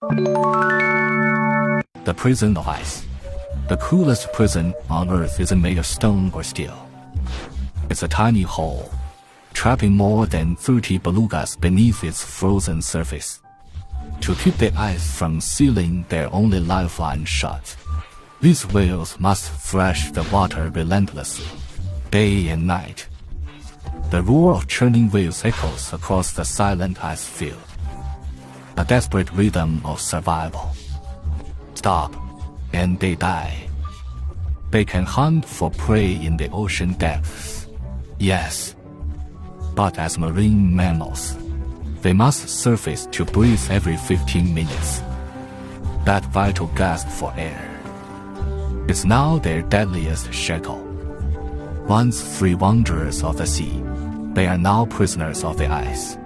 The prison of ice. The coolest prison on Earth isn't made of stone or steel. It's a tiny hole, trapping more than 30 belugas beneath its frozen surface. To keep the ice from sealing their only lifeline shut, these whales must thrash the water relentlessly, day and night. The roar of churning waves echoes across the silent ice field, a desperate rhythm of survival. Stop, and they die. They can hunt for prey in the ocean depths, yes, but as marine mammals, they must surface to breathe every 15 minutes. That vital gasp for air is now their deadliest shackle. Once free wanderers of the sea, they are now prisoners of the ice.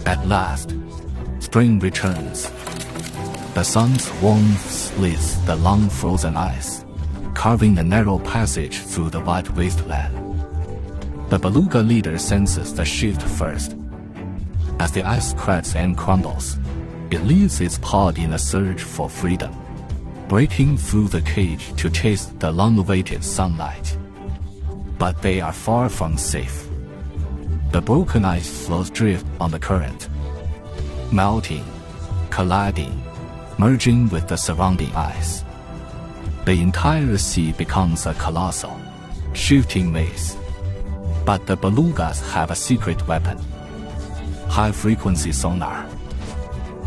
At last, spring returns. The sun's warmth slits the long-frozen ice, carving a narrow passage through the white wasteland. The beluga leader senses the shift first. As the ice cracks and crumbles, it leaves its pod in a surge for freedom, breaking through the cage to chase the long-awaited sunlight. But they are far from safe. The broken ice floes drift on the current, melting, colliding, merging with the surrounding ice. The entire sea becomes a colossal, shifting maze. But the belugas have a secret weapon: high-frequency sonar.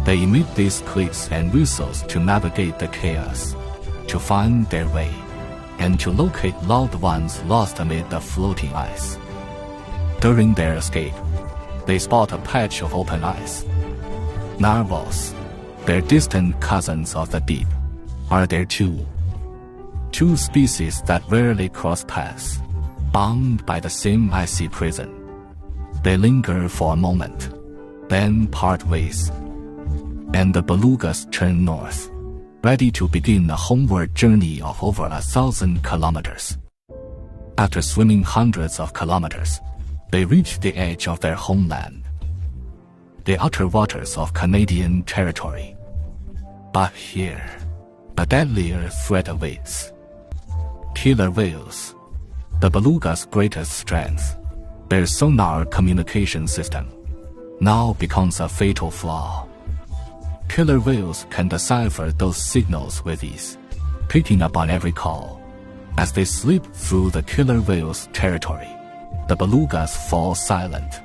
They emit these clicks and whistles to navigate the chaos, to find their way, and to locate loved ones lost amid the floating ice. During their escape, they spot a patch of open ice. Narwhals, their distant cousins of the deep, are there too. Two species that rarely cross paths, bound by the same icy prison. They linger for a moment, then part ways, and the belugas turn north, ready to begin a homeward journey of over 1,000 kilometers. After swimming hundreds of kilometers, they reach the edge of their homeland, the outer waters of Canadian territory. But here, a deadlier threat awaits. Killer whales, the beluga's greatest strength, their sonar communication system, now becomes a fatal flaw. Killer whales can decipher those signals with ease, picking up on every call. As they slip through the killer whale's territory, the belugas fall silent.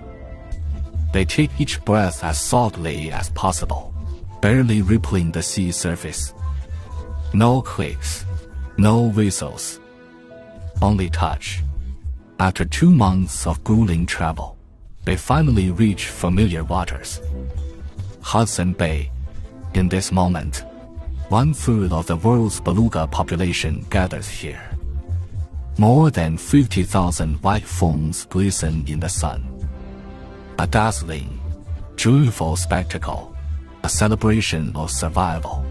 They take each breath as softly as possible, barely rippling the sea surface. No clicks, no whistles, only touch. After 2 months of grueling travel, they finally reach familiar waters. Hudson Bay. In this moment, 1/3 of the world's beluga population gathers here. More than 50,000 white foams glisten in the sun. A dazzling, joyful spectacle, a celebration of survival.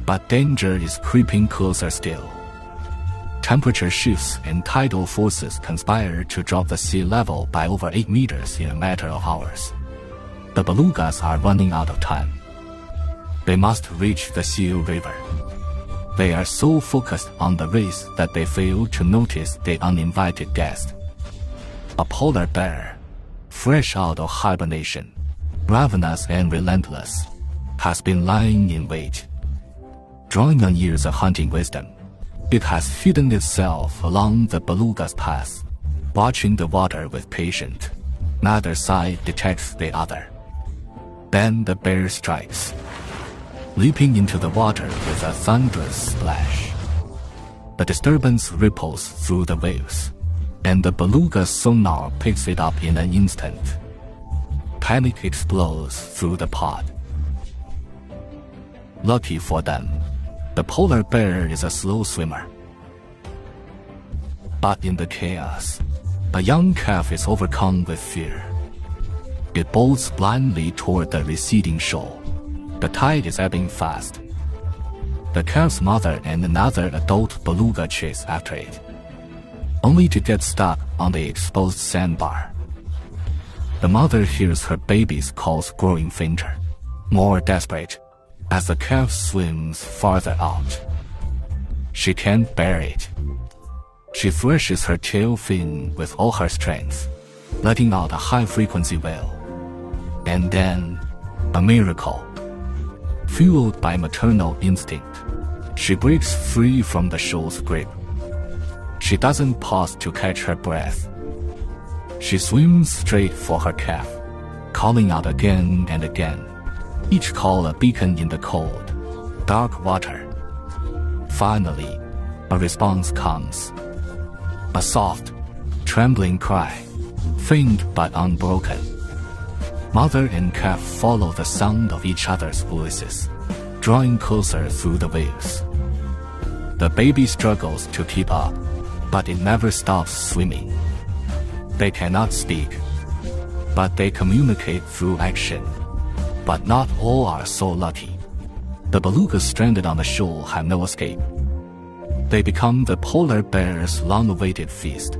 But danger is creeping closer still. Temperature shifts and tidal forces conspire to drop the sea level by over 8 meters in a matter of hours. The belugas are running out of time. They must reach the Seal River. They are so focused on the race that they fail to notice the uninvited guest. A polar bear, fresh out of hibernation, ravenous and relentless, has been lying in wait. Drawing on years of hunting wisdom, it has hidden itself along the beluga's path, watching the water with patience. Neither side detects the other. Then the bear strikes, leaping into the water with a thunderous splash. The disturbance ripples through the waves, and the beluga's sonar picks it up in an instant. Panic explodes through the pod. Lucky for them, the polar bear is a slow swimmer. But in the chaos, a young calf is overcome with fear. It bolts blindly toward the receding shore. The tide is ebbing fast. The calf's mother and another adult beluga chase after it, only to get stuck on the exposed sandbar. The mother hears her baby's calls growing fainter, more desperate, as the calf swims farther out. She can't bear it. She thrashes her tail fin with all her strength, letting out a high-frequency wail. And then, a miracle. Fueled by maternal instinct, she breaks free from the shoal's grip. She doesn't pause to catch her breath. She swims straight for her calf, calling out again and again, each call a beacon in the cold, dark water. Finally, a response comes. A soft, trembling cry, faint but unbroken. Mother and calf follow the sound of each other's voices, drawing closer through the waves. The baby struggles to keep up, but it never stops swimming. They cannot speak, but they communicate through action. But not all are so lucky. The belugas stranded on the shoal have no escape. They become the polar bear's long-awaited feast,